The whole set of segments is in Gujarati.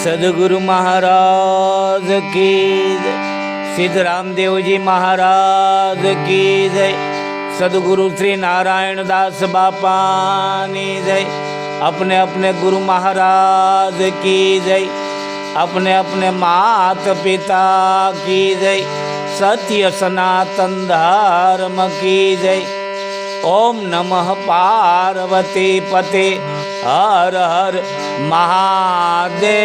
सदगुरु महाराज की जय। सिद्ध रामदेव जी महाराज की जय। सदगुरु श्री नारायण दास बापानी जय। अपने अपने गुरु महाराज की जय। अपने अपने मात पिता की जय। सत्य सनातन धर्म की जय। ओम नमः पार्वती पते हर हर महादेव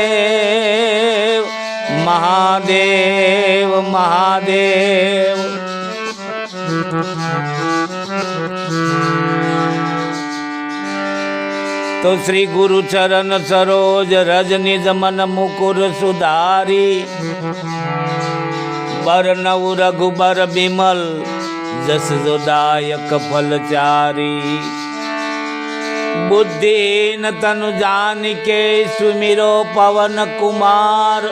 महादेव महादेव। तो श्री गुरु चरण सरोज रज निज मन मुकुर सुधारी। बरनउ रघुबर बिमल जस जोदायक फलचारी। बुद्धिहीन तनु जानिके सुमिरो पवन कुमार।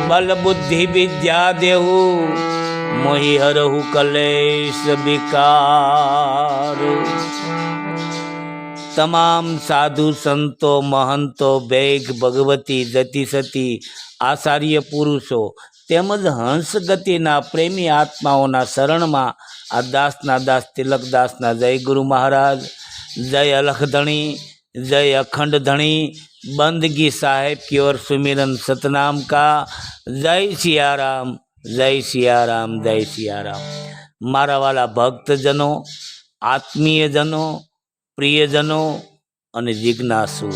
बल बुद्धि विद्या देहु मोहि हरहु कलेश विकार। तमाम साधु संतो महंतो बेग भगवती जति सती आचार्य पुरुषो તેમજ હંસ ગતિના પ્રેમી આત્માઓના શરણમાં આ દાસના દાસ તિલકદાસના જય ગુરુ મહારાજ, જય અલખધણી, જય અખંડ ધણી, बंदगी साहेब की ओर सुमिरन सतनाम का। जय सियाराम, जय सियाराम, जय सियाराम। मारा वाला भक्तजनों, आत्मीयजनों, प्रियजनों અને જિજ્ઞાસુ,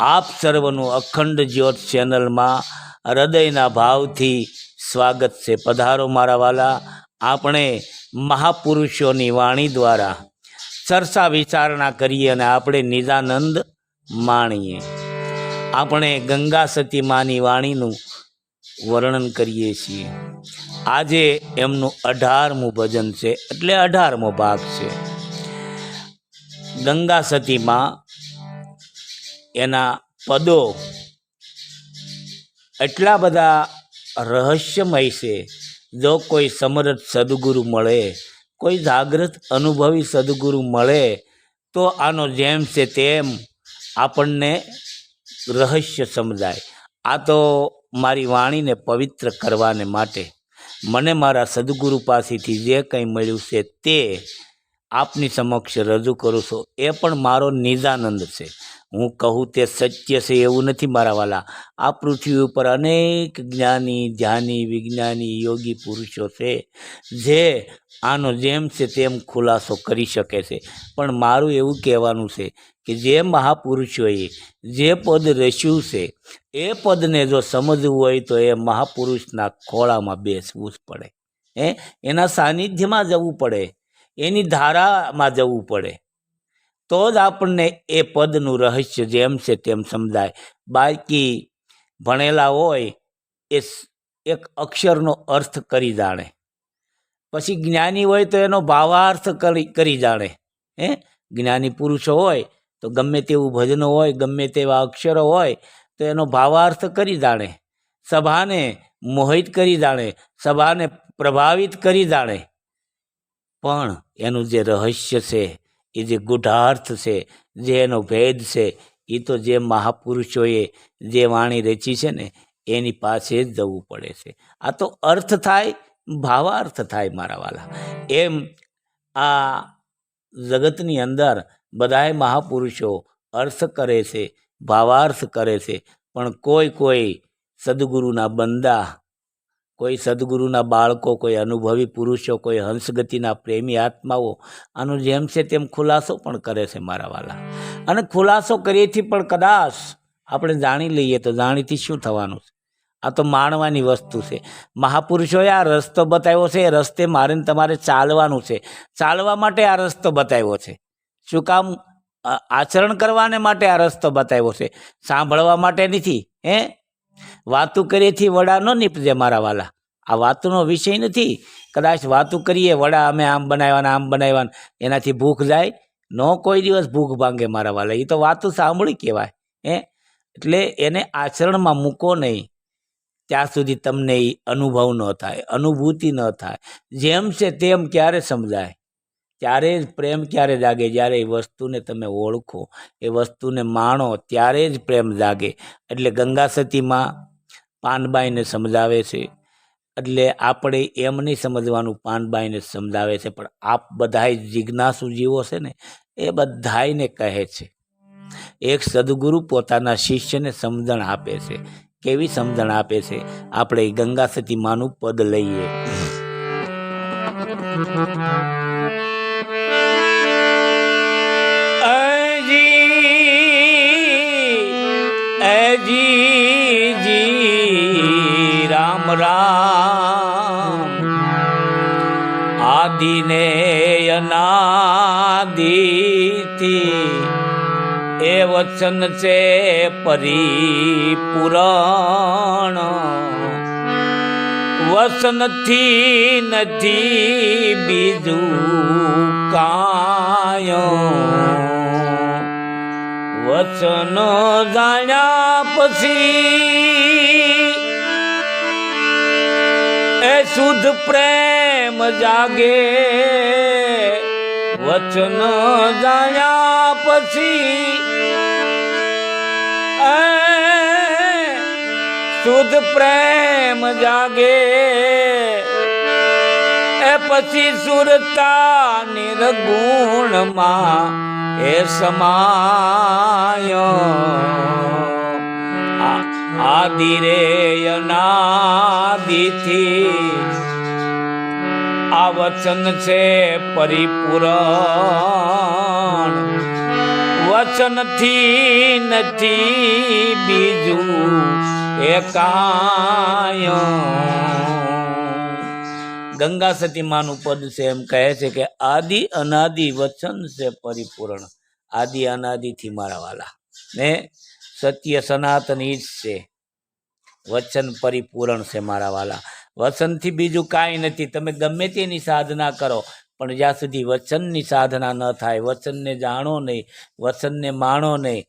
આપ સર્વનું અખંડ જ્યોત ચેનલમાં હૃદયના ભાવથી સ્વાગત છે। પધારો મારા વાલા। આપણે મહાપુરુષોની વાણી દ્વારા ચર્ચા વિચારણા કરીએ અને આપણે નિજાનંદ માણીએ। આપણે ગંગા સતી માની વાણીનું વર્ણન કરીએ છીએ। આજે એમનું 18મું ભજન છે, એટલે 18મો ભાગ છે। ગંગા સતીમાં એના પદો એટલા બધા રહસ્યમય છે। જો કોઈ સમર્થ સદગુરુ મળે, કોઈ જાગૃત અનુભવી સદગુરુ મળે તો આનો જેમ છે તેમ આપણને રહસ્ય સમજાય। આ તો મારી વાણીને પવિત્ર કરવાને માટે મને મારા સદગુરુ પાસેથી જે કંઈ મળ્યું છે તે આપની સમક્ષ રજૂ કરું છું। એ પણ મારો નિજાનંદ છે। હું કહું તે સત્ય છે એવું નથી મારા વાલા। આ પૃથ્વી ઉપર અનેક જ્ઞાની, ધ્યાની, વિજ્ઞાની, યોગી પુરુષો છે જે આનો જેમ છે તેમ ખુલાસો કરી શકે છે। પણ મારું એવું કહેવાનું છે કે જે મહાપુરુષોએ જે પદ રચ્યું છે એ પદને જો સમજવું હોય તો એ મહાપુરુષના ખોળામાં બેસવું જ પડે। એના સાનિધ્યમાં જવું પડે, એની ધારામાં જવું પડે, તો જ આપણને એ પદનું રહસ્ય જેમ છે તેમ સમજાય। બાકી ભણેલા હોય એ એક અક્ષરનો અર્થ કરી જાણે, પછી જ્ઞાની હોય તો એનો ભાવાર્થ કરી જાણે। જ્ઞાની પુરુષો હોય તો ગમે તેવું ભજનો હોય, ગમે તેવા અક્ષરો હોય તો એનો ભાવાર્થ કરી જાણે, સભાને મોહિત કરી જાણે, સભાને પ્રભાવિત કરી જાણે। પણ એનું જે રહસ્ય છે, એ જે ગૂઢાર્થ છે, જે એનો ભેદ છે, એ તો જે મહાપુરુષોએ જે વાણી રચી છે ને એની પાસે જ જવું પડે છે। આ તો અર્થ થાય, ભાવાર્થ થાય મારા વાલા। એમ આ જગતની અંદર બધાય મહાપુરુષો અર્થ કરે છે, ભાવાર્થ કરે છે, પણ કોઈ સદગુરુના બંદા, કોઈ સદગુરુના બાળકો, કોઈ અનુભવી પુરુષો, કોઈ હંસગતિના પ્રેમી આત્માઓ આનું જેમ છે તેમ ખુલાસો પણ કરે છે મારા વાલા। અને ખુલાસો કરીએથી પણ કદાચ આપણે જાણી લઈએ તો જાણીથી શું થવાનું છે? આ તો માણવાની વસ્તુ છે। મહાપુરુષોએ આ રસ્તો બતાવ્યો છે, એ રસ્તે મારે ને તમારે ચાલવાનું છે। ચાલવા માટે આ રસ્તો બતાવ્યો છે। શું કામ? આચરણ કરવાને માટે આ રસ્તો બતાવ્યો છે, સાંભળવા માટે નથી। વાતું કરીએથી વડા ન નીપજે મારા વાલા। આ વાતનો વિષય નથી। કદાચ વાતું કરીએ વડા અમે આમ બનાવ્યા, આમ બનાવ્યા, એનાથી ભૂખ જાય? ન કોઈ દિવસ ભૂખ ભાંગે મારા વાલા। એ તો વાતું સાંભળી કહેવાય। એટલે એને આચરણમાં મૂકો નહીં ત્યાં સુધી તમને એ અનુભવ ન થાય, અનુભૂતિ ન થાય। જેમ છે તેમ ક્યારે સમજાય? ત્યારે જ પ્રેમ ક્યારે જાગે? જ્યારે એ વસ્તુને તમે ઓળખો, એ વસ્તુને માણો, ત્યારે જ પ્રેમ જાગે. એટલે ગંગા સતીમાં પાનબાઈને સમજાવે છે. એટલે આપણે એમ નહીં સમજવાનું પાનબાઈને સમજાવે છે, પણ આપ બધાય જિજ્ઞાસુ જીવો છે ને, એ બધાયને કહે છે. એક સદગુરુ પોતાના શિષ્યને સમજણ આપે છે. કેવી સમજણ આપે છે? આપણે ગંગા સતી માનું પદ લઈએ. રામ રામ આદિને અનાદિથી એ વચન છે પરિપૂરણ. વચનથી નથી બીજું કાય. વચન જાણ્યા પછી એ શુદ્ધ પ્રેમ જાગે. વચન જાણ્યા પછી શુદ્ધ પ્રેમ જાગે. એ પછી સુરતા નિર્ગુણમાં એ સમાય. આદિ રે અનાદિથી આ વચન છે પરિપૂરણ. વચનથી નથી બીજું એ કાય. ગંગા સતી માનું પદ છે એમ કહે છે કે આદિ અનાદિ વચન છે પરિપૂર્ણ. આદિ અનાદિથી મારા વાલા ને સત્ય સનાતન ઈ જ છે. વચન પરિપૂર્ણ છે મારા વાલા. વચનથી બીજું કાંઈ નથી. તમે ગમે તેની સાધના કરો, પણ જ્યાં સુધી વચનની સાધના ન થાય, વચનને જાણો નહીં, વચનને માણો નહીં,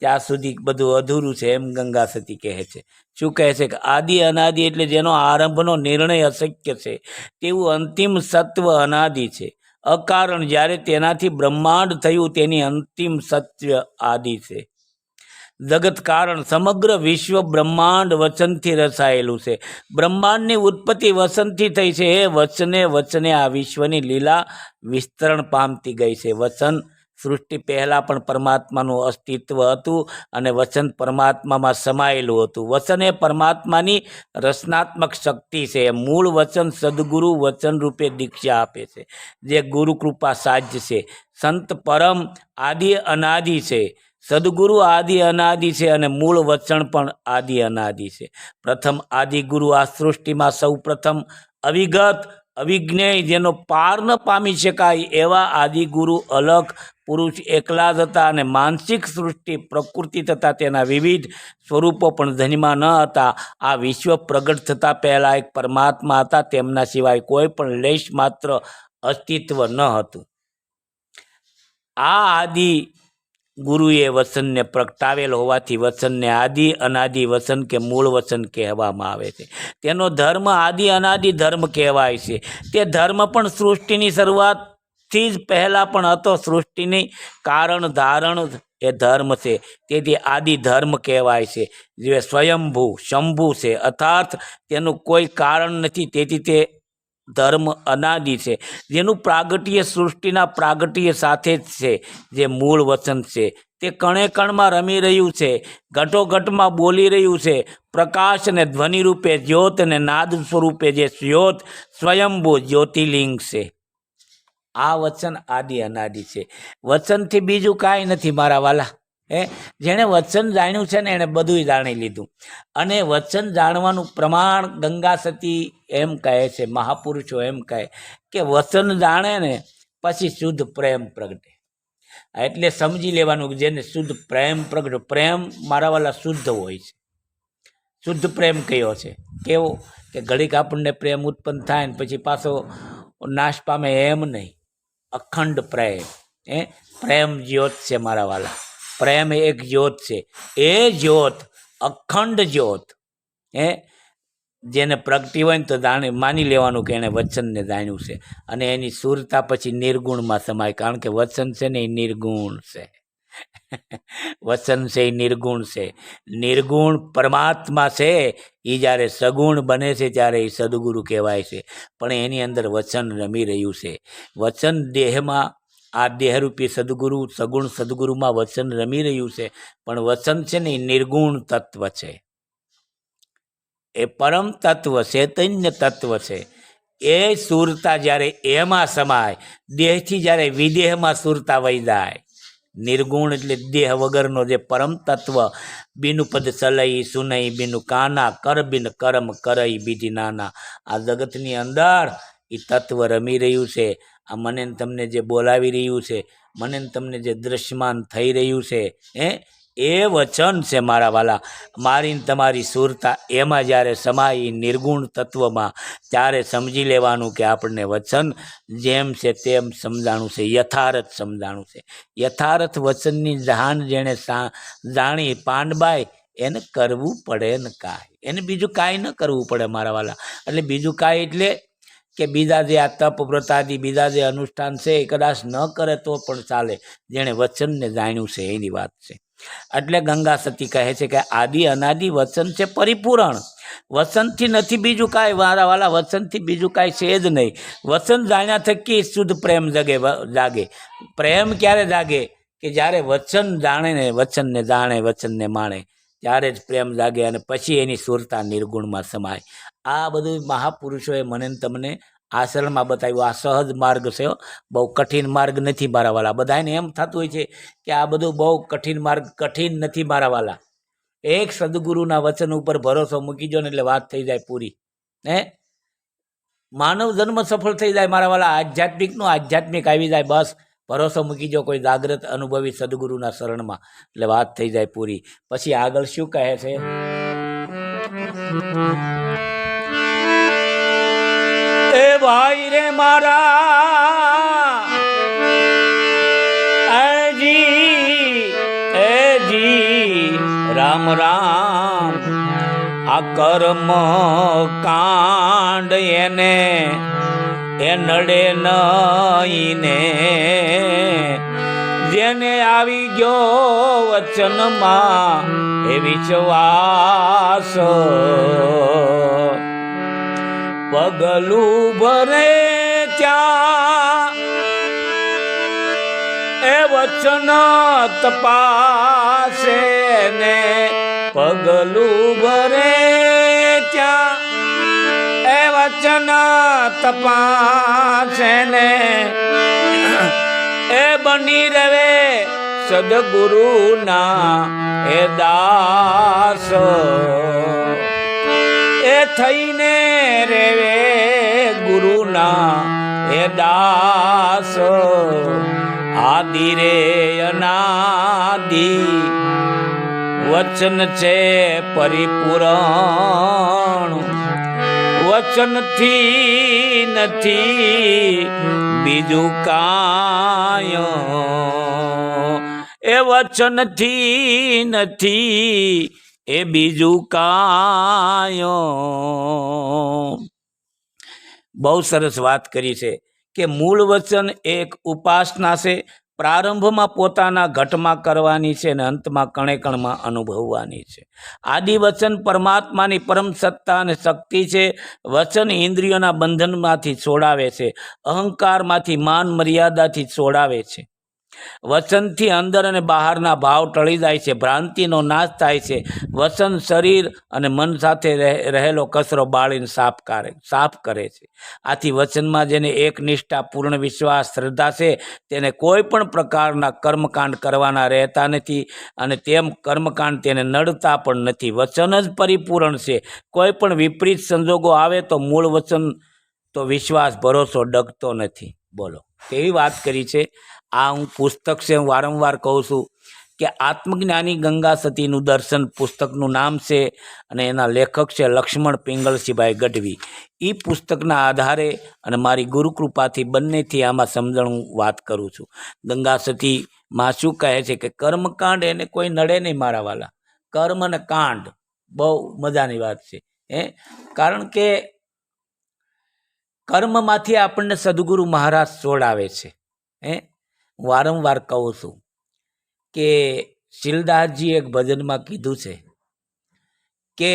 ત્યાં સુધી બધું અધૂરું છે એમ ગંગા સતી કહે છે. શું કહે છે કે આદિ અનાદિ એટલે જેનો આરંભનો નિર્ણય અશક્ય છે તેવું અંતિમ સત્વ અનાદિ છે. અકારણ જ્યારે તેનાથી બ્રહ્માંડ થયું તેની અંતિમ સત્ય આદિ છે. જગત કારણ સમગ્ર વિશ્વ બ્રહ્માંડ વચનથી રચાયેલું છે. બ્રહ્માંડની ઉત્પત્તિ વચનથી થઈ છે. એ વચને વચને આ વિશ્વની લીલા વિસ્તરણ પામતી ગઈ છે. વચન સૃષ્ટિ પહેલાં પણ પરમાત્માનું અસ્તિત્વ હતું અને વચન પરમાત્મામાં સમાયેલું હતું. વચન એ પરમાત્માની રચનાત્મક શક્તિ છે. મૂળ વચન સદગુરુ વચન રૂપે દીક્ષા આપે છે, જે ગુરુ કૃપા સાધ્ય છે. સંત પરમ આદિ અનાદિ છે. સદગુરુ આદિ અનાદિ છે અને મૂળ વચન પણ આદિ અનાદિ છે. પ્રથમ આદિ ગુરુ આ સૃષ્ટિમાં સૌ પ્રથમ અવિગત અવિજ્ઞેય જેનો પાર ન પામી શકાય એવા આદિગુરુ અલગ પુરુષ એકલા જ હતા અને માનસિક સૃષ્ટિ પ્રકૃતિ તથા તેના વિવિધ સ્વરૂપો પણ ધ્યાનમાં ન હતા. આ વિશ્વ પ્રગટ થતાં પહેલાં એક પરમાત્મા હતા. તેમના સિવાય કોઈ પણ લેશ માત્ર અસ્તિત્વ ન હતું. આ આદિ ગુરુએ વચનને પ્રગટાવેલ હોવાથી વચનને આદિ અનાદિ વચન કે મૂળ વચન કહેવામાં આવે છે. તેનો ધર્મ આદિ અનાદિ ધર્મ કહેવાય છે. તે ધર્મ પણ સૃષ્ટિની શરૂઆતથી જ પહેલાં પણ હતો. સૃષ્ટિની કારણ ધારણ એ ધર્મ છે, તેથી આદિ ધર્મ કહેવાય છે. જે સ્વયંભૂ શંભુ છે, અર્થાત તેનું કોઈ કારણ નથી, તેથી તે ધર્મ અનાદિ છે. જેનું પ્રાગટ્ય સૃષ્ટિના પ્રાગટ્ય સાથે જ છે. જે મૂળ વચન છે તે કણે કણમાં રમી રહ્યું છે, ઘટોઘટમાં બોલી રહ્યું છે. પ્રકાશ અને ધ્વનિ રૂપે જ્યોત અને નાદ સ્વરૂપે જે જ્યોત સ્વયંભૂ જ્યોતિર્લિંગ છે. આ વચન આદિ અનાદિ છે. વચનથી બીજું કાંઈ નથી મારા વાલા. જેણે વચન જાણ્યું છે ને એણે બધું જાણી લીધું. અને વચન જાણવાનું પ્રમાણ ગંગા સતી એમ કહે છે, મહાપુરુષો એમ કહે કે વચન જાણે ને પછી શુદ્ધ પ્રેમ પ્રગટે. એટલે સમજી લેવાનું કે જેને શુદ્ધ પ્રેમ પ્રગટે. પ્રેમ મારા વાલા શુદ્ધ હોય છે. શુદ્ધ પ્રેમ કયો છે? કેવો કે ઘડીક આપણને પ્રેમ ઉત્પન્ન થાય ને પછી પાછો નાશ પામે એમ નહીં. અખંડ પ્રેમ. પ્રેમ જ્યોત છે મારા વાલા. પ્રેમ એક જ્યોત છે. એ જ્યોત અખંડ જ્યોત જેને પ્રગટી હોય ને તો માની લેવાનું કે એણે વચનને જાણ્યું છે, અને એની સુરતા પછી નિર્ગુણમાં સમાય, કારણ કે વચન છે ને એ નિર્ગુણ છે. વચન છે એ નિર્ગુણ છે. નિર્ગુણ પરમાત્મા છે એ જ્યારે સગુણ બને છે ત્યારે એ સદગુરુ કહેવાય છે, પણ એની અંદર વચન રમી રહ્યું છે. વચન દેહમાં, આ દેહરૂપી સદગુરુ, સગુણ સદગુરુમાં વચન રમી રહ્યું છે, પણ વચન છે ને એ નિર્ગુણ તત્વ છે, એ પરમ તત્વ, ચૈતન્ય તત્વ છે. એ સુરતા જ્યારે એમાં સમાય, દેહથી જ્યારે વિદેહમાં સુરતા વહી જાય, નિર્ગુણ એટલે દેહ વગરનો જે પરમ તત્વ, બીનું પદ ચલઈ સુનઈ બીનું કાના, કર બિન કરમ કરઈ બીજી નાના, આ જગતની અંદર એ તત્વ રમી રહ્યું છે. આ મને તમને જે બોલાવી રહ્યું છે, મને તમને જે દ્રશ્યમાન થઈ રહ્યું છે, એ વચન છે મારા વાલા. મારી તમારી સુરતા એમાં જ્યારે સમાય નિર્ગુણ તત્વમાં, ત્યારે સમજી લેવાનું કે આપણને વચન જેમ છે તેમ સમજાણું છે, યથાર્થ સમજાણું છે. યથાર્થ વચનની જહાન જેણે જાણી પાંડબાઈ, એને કરવું પડે ને કાંઈ, એને બીજું કાંઈ ન કરવું પડે મારા વાલા. એટલે બીજું કાંઈ એટલે કે બીજા જે આ તપ વ્રતાદિ બીજા જે અનુષ્ઠાન છે એ કદાચ ન કરે તો પણ ચાલે, જેણે વચનને જાણ્યું છે એની વાત છે. એટલે ગંગા સતી કહે છે કે આદિ અનાદિ વચન છે પરિપૂરણ. વચનથી નથી બીજું કાંઈ મારા વાલા, વચનથી બીજું કાંઈ છે જ નહીં. વચન જાણ્યા થકી શુદ્ધ પ્રેમ જાગે. પ્રેમ ક્યારે જાગે? કે જ્યારે વચન જાણે ને, વચનને જાણે, વચનને માણે, ત્યારે જ પ્રેમ જાગે, અને પછી એની સુરતા નિર્ગુણમાં સમાય. આ બધું મહાપુરુષોએ મને તમને આશ્રમમાં બતાવ્યું. આ સહજ માર્ગ છે, બહુ કઠિન માર્ગ નથી મારા વાલા. બધાને એમ થતું હોય છે કે આ બધું બહુ કઠિન માર્ગ, કઠિન નથી મારા વાલા. એક સદગુરુના વચન ઉપર ભરોસો મૂકી દો ને એટલે વાત થઈ જાય પૂરી. માનવ જન્મ સફળ થઈ જાય મારા વાલા. આધ્યાત્મિકનું આધ્યાત્મિક આવી જાય, બસ ભરોસો મૂકી દો કોઈ જાગ્રત અનુભવી સદગુરુના શરણમાં, એટલે વાત થઈ જાય પૂરી. પછી આગળ શું કહે છે? એ ભાઈ રે મારા, એજી રામ રામ, આ કર્મ કાંડ એને એ નડે નઈને, જેને આવી ગયો વચનમાં એ વિશ્વાસ, પગલું ભરે ત્યાં એ વચન તપાસે ને, પગલું ભરે ત્યાં એ વચન તપાસે ને, એ બની રવે સદગુરુના એ દાસ, એ થઈને રેવે ગુરુના એ દાસ. આદિ રે અનાદિ વચન છે પરિપૂરણ, વચનથી નથી બીજું કાંઈ, એ વચનથી નથી એ બીજું કાંઈ. બહુ સરસ વાત કરી છે કે મૂળ વચન એક ઉપાસના છે. પ્રારંભમાં પોતાના ઘટમાં કરવાની છે અને અંતમાં કણે કણમાં અનુભવવાની છે. આદિ વચન પરમાત્માની પરમ સત્તા અને શક્તિ છે. વચન ઇન્દ્રિયોના બંધનમાંથી છોડાવે છે, અહંકારમાંથી, માન મર્યાદાથી છોડાવે છે. વચનથી અંદર અને બહારના ભાવ ટળી જાય છે, ભ્રાંતિનો નાશ થાય છે. વચન શરીર અને મન સાથે રહેલો કચરો બાળીને સાફ કરે છે. આથી વચનમાં જેને એક નિષ્ઠા, પૂર્ણ વિશ્વાસ, શ્રદ્ધા છે, તેને કોઈ પણ પ્રકારના કર્મકાંડ કરવાના રહેતા નથી, અને તેમ કર્મકાંડ તેને નડતા પણ નથી. વચન જ પરિપૂર્ણ છે. કોઈ પણ વિપરીત સંજોગો આવે તો મૂળ વચન તો વિશ્વાસ, ભરોસો ડગતો નથી. બોલો કેવી વાત કરી છે. આ હું પુસ્તક છે, હું વારંવાર કહું છું કે આત્મજ્ઞાની ગંગા સતીનું દર્શન પુસ્તકનું નામ છે, અને એના લેખક છે લક્ષ્મણ પિંગલસિંહભાઈ ગઢવી. એ પુસ્તકના આધારે અને મારી ગુરુકૃપાથી બંનેથી આમાં સમજણ હું વાત કરું છું. ગંગા સતીમાં શું કહે છે કે કર્મકાંડ એને કોઈ નડે નહીં મારા વાલા. કર્મ અને કાંડ બહુ મજાની વાત છે. કારણ કે કર્મમાંથી આપણને સદગુરુ મહારાજ છોડાવે છે. વારંવાર કહું છું કે શીલદાસજી એક ભજનમાં કીધું છે કે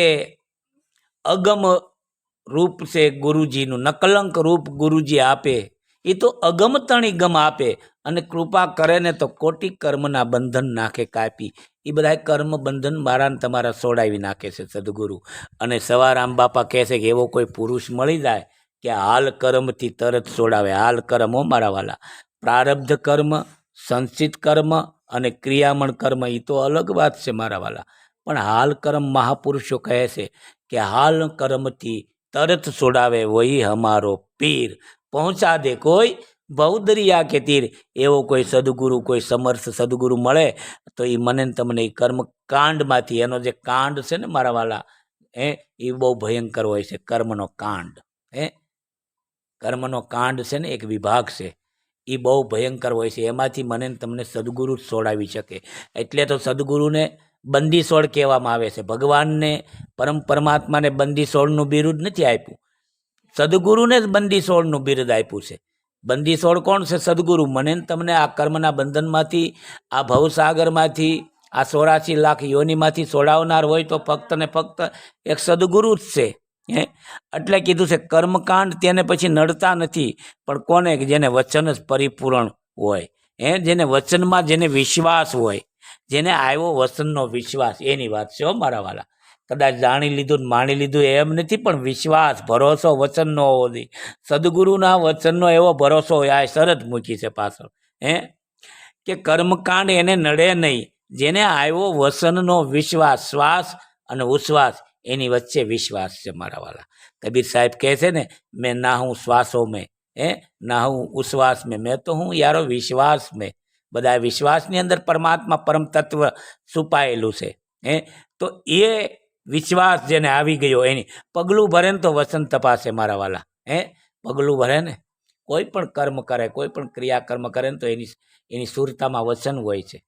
અગમ રૂપ છે ગુરુજીનું, નકલંક રૂપ ગુરુજી આપે, એ તો અગમ તણી ગમ આપે, અને કૃપા કરે ને તો કોટી કર્મના બંધન નાખે કાપી. એ બધા કર્મ બંધન મારા તમારા છોડાવી નાખે છે સદગુરુ. અને સવારામ બાપા કહે છે કે એવો કોઈ પુરુષ મળી જાય કે હાલ કર્મથી તરત છોડાવે. હાલ કર્મ હો મારા વાલા, પ્રારબ્ધ કર્મ, સંચિત કર્મ અને ક્રિયામણ કર્મ એ તો અલગ વાત છે મારા વાલા. પણ હાલ કર્મ મહાપુરુષો કહે છે કે હાલ કર્મથી તરત છોડાવે વહી હમારો પીર, પહોંચા દે કોઈ ભવદરિયા કે તીર. એવો કોઈ સદગુરુ, કોઈ સમર્થ સદગુરુ મળે તો એ મને તમને એ કર્મ કાંડમાંથી, એનો જે કાંડ છે ને મારા વાલા, એ બહુ ભયંકર હોય છે. કર્મનો કાંડ, કર્મનો કાંડ છે ને એક વિભાગ છે, એ બહુ ભયંકર હોય છે. એમાંથી મને તમને સદગુરુ જ છોડાવી શકે. એટલે તો સદગુરુને બંદી છોડ કહેવામાં આવે છે. ભગવાનને પરમાત્માને બંદી છોડનું બિરુદ નથી આપ્યું, સદગુરુને જ બંદી છોડનું બિરુદ આપ્યું છે. બંદી છોડ કોણ છે? સદગુરુ. મને તમને આ કર્મના બંધનમાંથી, આ ભવસાગરમાંથી, આ 84 લાખ યોનિમાંથી છોડાવનાર હોય તો ફક્ત ને ફક્ત એક સદગુરુ જ છે. એટલે કીધું છે કર્મકાંડ તેને પછી નડતા નથી, પણ કોને? જેને વચન જ પરિપૂર્ણ હોય, જેને વચનમાં જેને વિશ્વાસ હોય, જેને આવ્યો વચનનો વિશ્વાસ, એની વાત છે હો મારા વાલા. કદાચ જાણી લીધું માણી લીધું એમ નથી, પણ વિશ્વાસ, ભરોસો વચનનો હોવો જોઈએ. સદગુરુના વચનનો એવો ભરોસો હોય. આ શરત મૂકી છે પાછળ, કે કર્મકાંડ એને નડે નહીં, જેને આવ્યો વચનનો વિશ્વાસ. શ્વાસ અને ઉશ્વાસ એની વચ્ચે વિશ્વાસ છે મારા વાલા. કબીર સાહેબ કહે છે ને, મેં ના હું શ્વાસો મેં, ના હું ઉશ્વાસ મેં, મેં તો હું યારો વિશ્વાસ મેં. બધા વિશ્વાસની અંદર પરમાત્મા પરમ તત્વ છુપાયેલું છે. તો એ વિશ્વાસ જેને આવી ગયો એની પગલું ભરે ને તો વચન તપાસે મારા વાલા. પગલું ભરે ને, કોઈ પણ કર્મ કરે, કોઈ પણ ક્રિયા કર્મ કરે ને તો એની સુરતામાં વચન હોય છે.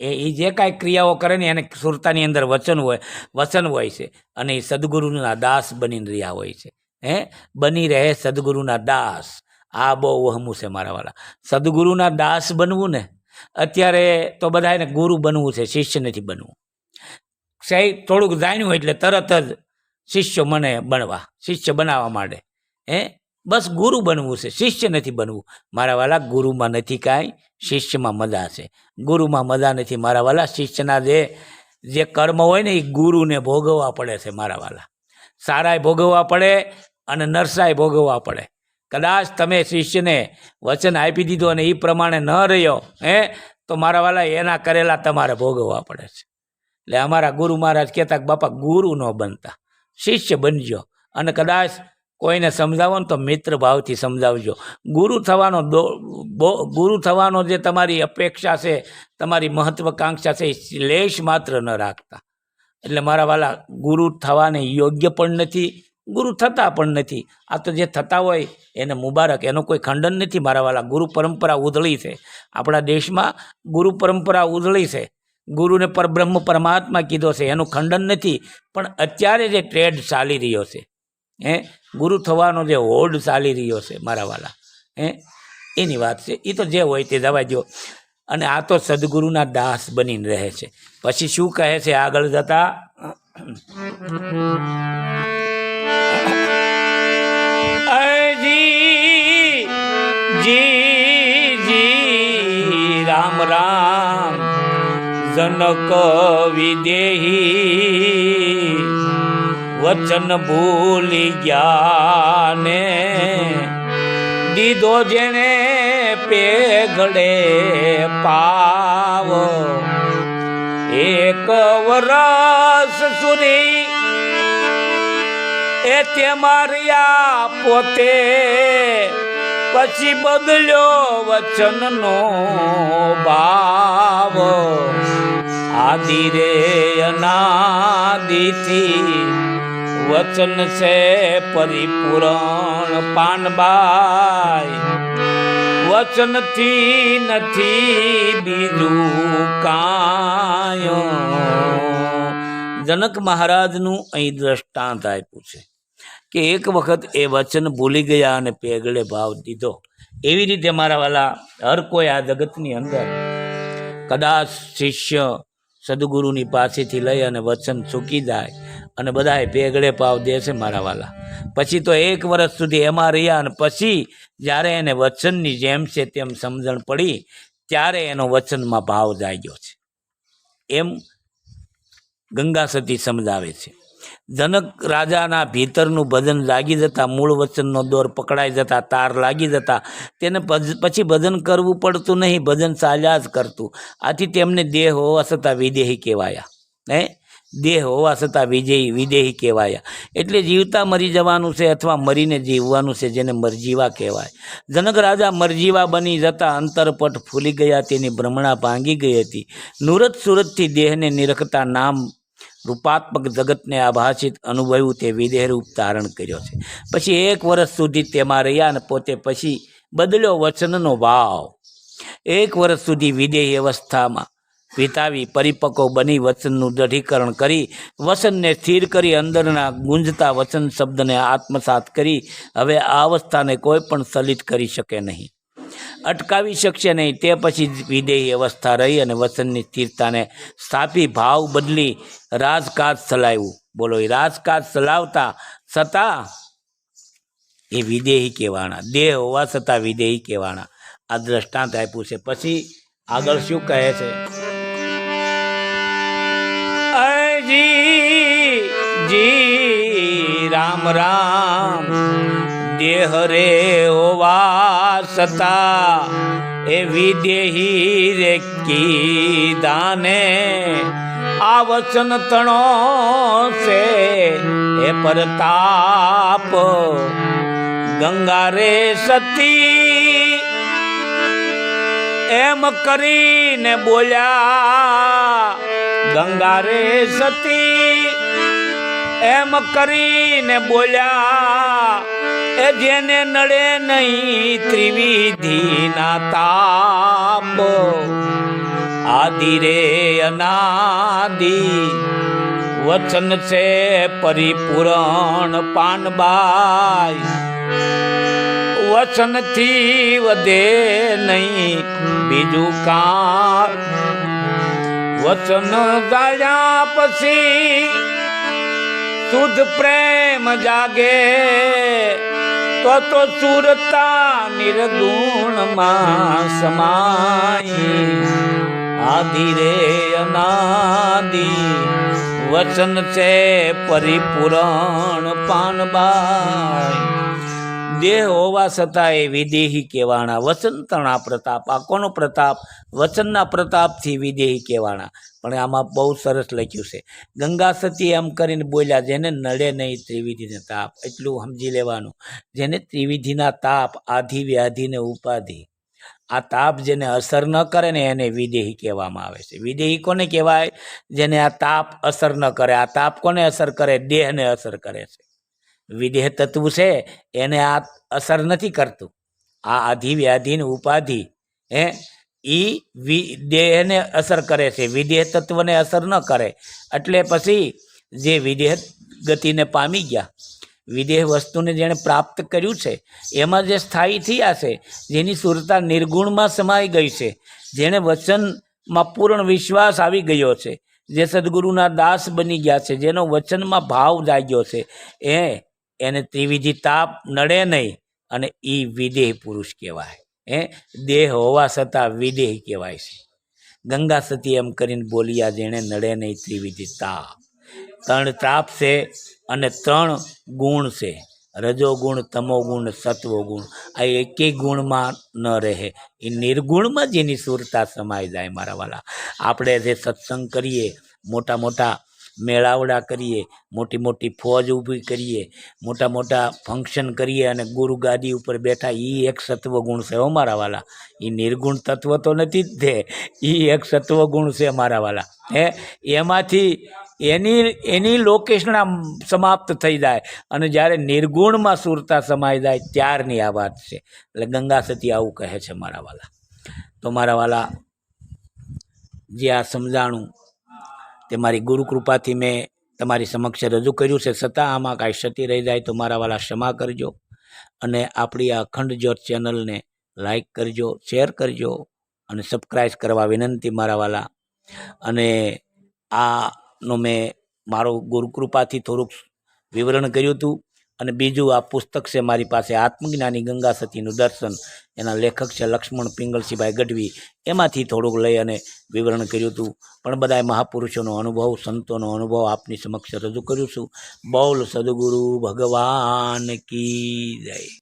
એ જે કાંઈ ક્રિયાઓ કરે ને એને સુરતાની અંદર વચન હોય છે. અને એ સદગુરુના દાસ બનીને રહ્યા હોય છે. બની રહે સદગુરુના દાસ. આ બહુ વહમું છે મારા વાલા. સદગુરુના દાસ બનવું ને, અત્યારે તો બધાને ગુરુ બનવું છે, શિષ્ય નથી બનવું. થોડુંક જાણ્યું એટલે તરત જ શિષ્ય મને બનવા, શિષ્ય બનાવવા માંડે. બસ ગુરુ બનવું છે, શિષ્ય નથી બનવું મારા વાલા. ગુરુમાં નથી કાંઈ, શિષ્યમાં મજા છે. ગુરુમાં મજા નથી મારા વાલા. શિષ્યના જે કર્મ હોય ને એ ગુરુને ભોગવવા પડે છે મારા વાલા. સારાય ભોગવવા પડે અને નરસાય ભોગવવા પડે. કદાચ તમે શિષ્યને વચન આપી દીધું અને એ પ્રમાણે ન રહ્યો, તો મારા વાલા એના કરેલા તમારે ભોગવવા પડે છે. એટલે અમારા ગુરુ મહારાજ કહેતા કે બાપા ગુરુ ન બનતા, શિષ્ય બનજો. અને કદાચ કોઈને સમજાવો ને તો મિત્ર ભાવથી સમજાવજો. ગુરુ થવાનો જે તમારી અપેક્ષા છે, તમારી મહત્વકાંક્ષા છે, એ લેશ માત્ર ન રાખતા. એટલે મારા વાલા ગુરુ થવાને યોગ્ય પણ નથી, ગુરુ થતા પણ નથી. આ તો જે થતા હોય એને મુબારક, એનો કોઈ ખંડન નથી મારા વાલા. ગુરુ પરંપરા ઉધળી છે આપણા દેશમાં, ગુરુ પરંપરા ઉધળી છે. ગુરુને પરબ્રહ્મ પરમાત્મા કીધો છે, એનું ખંડન નથી. પણ અત્યારે જે ટ્રેડ ચાલી રહ્યો છે, ગુરુ થવાનો જે હોડ ચાલી રહ્યો છે મારા વાલા, એની વાત છે. એ તો જે હોય તે જવા દો. અને આ તો સદગુરુના દાસ બનીને રહે છે. પછી શું કહે છે આગળ જતા? જી રામ રામ જનક વિદેહી, વચન ભૂલી ગયા ને દીધો જેણે પેગડે પાવ. એક વરસ સુધી એ તે માર્યા પોતે, પછી બદલ્યો વચનનો ભાવ. આદિ રે અનાદિથી વચન છે પરિપૂર્ણ પાનબાઈ. વચનથી નથી બીજું કાંઈ, જનક મહારાજનું અહીં દ્રષ્ટાંત આપ્યું છે કે એક વખત એ વચન ભૂલી ગયા અને પેગડે ભાવ દીધો. એવી રીતે મારા વાલા હર કોઈ આ જગતની અંદર કદાચ શિષ્ય સદગુરુની પાસેથી લઈ અને વચન ચૂકી જાય અને બધાએ પેગડે ભાવ દે છે મારા વાલા. પછી તો 1 વર્ષ સુધી એમાં રહ્યા અને પછી જ્યારે એને વચનની જેમ છે તેમ સમજણ પડી ત્યારે એનો વચનમાં ભાવ જાગ્યો છે. એમ ગંગા સતી સમજાવે છે. જનક રાજાના ભીતરનું ભજન જાગી જતા, મૂળ વચનનો દોર પકડાઈ જતા, તાર લાગી જતા, તેને પછી ભજન કરવું પડતું નહીં, ભજન ચાલ્યા જ કરતું. આથી તેમને દેહ હોવા છતાં વિદેહી કહેવાયા. દેહ હોવા છતાં વિદેહી કહેવાયા. એટલે જીવતા મરી જવાનું છે અથવા મરીને જીવવાનું છે, જેને મરજીવા કહેવાય. જનક રાજા મરજીવા બની જતા અંતરપટ ફૂલી ગયા, તેની ભ્રમણા ભાંગી ગઈ હતી. નુરત સુરતથી દેહને નિરખતા નામ રૂપાત્મક જગતને આભાષિત અનુભવ્યું, તે વિદેહ રૂપ ધારણ કર્યો છે. પછી 1 વર્ષ સુધી તેમાં રહ્યા અને પોતે પછી બદલ્યો વચનનો ભાવ. 1 વર્ષ સુધી વિદેહી અવસ્થામાં વિતાવી પરિપક્વ બની વચનનું દઢીકરણ કરી, વચનને સ્થિર કરી, અંદરના ગુંજતા વચન શબ્દને આત્મસાત કરી હવે આ અવસ્થાને કોઈ પણ સલિત કરી શકે નહીં, અટકાવી શકશે નહીં. તે પછી વિદેહી અવસ્થા રહી અને વચનની સ્થિરતાને સ્થાપી ભાવ બદલી રાજકાજ ચલાવ્યું. બોલો, એ રાજકાજ ચલાવતા છતાં એ વિદેહી કહેવાના, દેહ હોવા છતાં વિદેહી કહેવાના. આ દ્રષ્ટાંત આપ્યું છે. પછી આગળ શું કહે છે? જી રામ રામ, દેહ રે હોવા છતાં એ વિદેહી રે કીધાને, આ વચન તણો છે એ પરતાપ. ગંગા રે સતી એમ કરીને બોલ્યા, ગંગા રે સતી એમ કરીને બોલ્યા, એ જેને નડે નહીં ત્રિવિધિના તાપ. આદિ રે અનાદિ વચન છે પરિપૂરણ પાનબાઈ, વચનથી વધે નહીં બીજું કાં. વચન જાળ્યા પછી શુદ્ધ પ્રેમ જાગે, તો સુરતા નિર્ગુણમાં સમાઈ. આદિ રે અનાદિ વચન છે પરિપૂરણ પાનબાઈ. દેહ હોવા છતાં એ વિદેહી કહેવાના. વચન તણા પ્રતાપ. આ કોનો પ્રતાપ? વચનના પ્રતાપથી વિદેહી કહેવાના. પણ આમાં બહુ સરસ લખ્યું છે. ગંગા સતી એમ કરીને બોલ્યા, જેને નડે નહીં ત્રિવિધિના તાપ. એટલું સમજી લેવાનું. જેને ત્રિવિધિના તાપ, આધિ વ્યાધિ ને ઉપાધિ, આ તાપ જેને અસર ન કરે ને એને વિદેહી કહેવામાં આવે છે. વિદેહી કોને કહેવાય? જેને આ તાપ અસર ન કરે. આ તાપ કોને અસર કરે? દેહને અસર કરે છે. વિદેહ તત્વ છે એને આ અસર નથી કરતું. આ આધિ વ્યાધિ ને ઉપાધિ દેહને અસર કરે છે, વિદેહ તત્વને અસર ન કરે. એટલે પછી જે વિદેહ ગતિને પામી ગયા, વિદેહ વસ્તુને જેણે પ્રાપ્ત કર્યું છે એમાં જે સ્થાયી થયા છે, જેની સુરતા નિર્ગુણમાં સમાઈ ગઈ છે, જેણે વચનમાં પૂર્ણ વિશ્વાસ આવી ગયો છે, જે સદગુરુના દાસ બની ગયા છે, જેનો વચનમાં ભાવ જાગ્યો છે, એને ત્રિવિધિ તાપ નડે નહીં અને એ વિદેહ પુરુષ કહેવાય. દેહ હોવા છતાં વિદેહ કહેવાય છે. ગંગા સતી એમ કરીને બોલ્યા, જેણે નડે નહીં ત્રિવિધિ તાપ. 3 તાપ છે અને 3 ગુણ છે, રજોગુણ, તમોગુણ, સત્વગુણ. આ એકેય ગુણમાં ન રહે. એ નિર્ગુણમાં જેની સુરતા સમાઈ જાય. મારા વાલા, આપણે જે સત્સંગ કરીએ, મોટા મોટા મેળાવડા કરીએ, મોટી મોટી ફોજ ઊભી કરીએ, મોટા મોટા ફંક્શન કરીએ અને ગુરુ ગાદી ઉપર બેઠા, એ એક સત્વગુણ છે. હો મારા વાલા, એ નિર્ગુણ તત્વ તો નથી જ તે, એ એક સત્વગુણ છે મારા વાલા. એમાંથી એની લોકેશના સમાપ્ત થઈ જાય અને જ્યારે નિર્ગુણમાં સુરતા સમાઈ જાય ત્યારની આ વાત છે. એટલે ગંગા સતી આવું કહે છે મારા વાલા. તો મારા વાલા, જે આ સમજાણું તે મારી ગુરુ કૃપાથી મેં તમારી સમક્ષ રજૂ કર્યું છે, છતાં આમાં કાંઈ ક્ષતિ રહી જાય તો મારા વાલા ક્ષમા કરજો. અને આપણી આ અખંડ જ્યોત ચેનલને લાઈક કરજો, શેર કરજો અને સબસ્ક્રાઈબ કરવા વિનંતી મારા વાલા. અને આનો મેં મારો ગુરુકૃપાથી થોડુંક વિવરણ કર્યું હતું. અને બીજું આ પુસ્તક છે મારી પાસે, આત્મજ્ઞાની ગંગા સતીનું દર્શન, એના લેખક છે લક્ષ્મણ પિંગલસિંહભાઈ ગઢવી, એમાંથી થોડુંક લઈ અને વિવરણ કર્યું હતું. પણ બધાય મહાપુરુષોનો અનુભવ, સંતોનો અનુભવ આપની સમક્ષ રજૂ કર્યું છું. બોલ સદગુરુ ભગવાન કી જય.